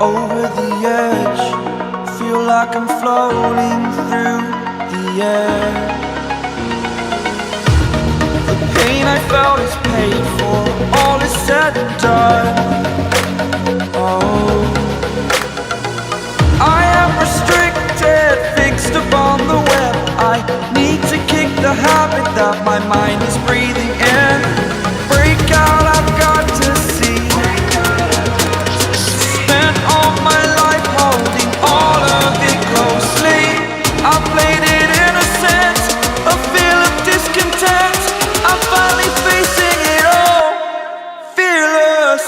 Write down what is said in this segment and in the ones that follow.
over the edge. Feel like I'm floating through the air. The pain I felt is paid for, all is said and done. Oh, I am restricted, fixed upon the web. I need to kick the habit that my mind is breathing in. Break out, I've got to see. Spent all my life holding all of it closely. I played it innocent, a feel of discontent. I'm finally facing it all, fearless.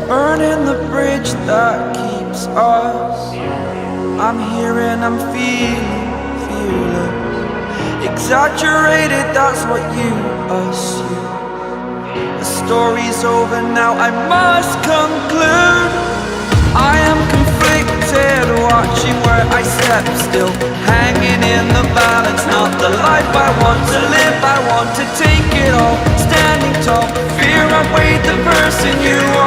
Burning the bridge that keeps us. I'm here and I'm feeling fearless. Exaggerated, that's what you assume. The story's over now, I must conclude. I am conflicted, watching where I step still, hanging in the balance. Not the life I want to live, I want to take it all. Standing tall, fear I weighed the person you are.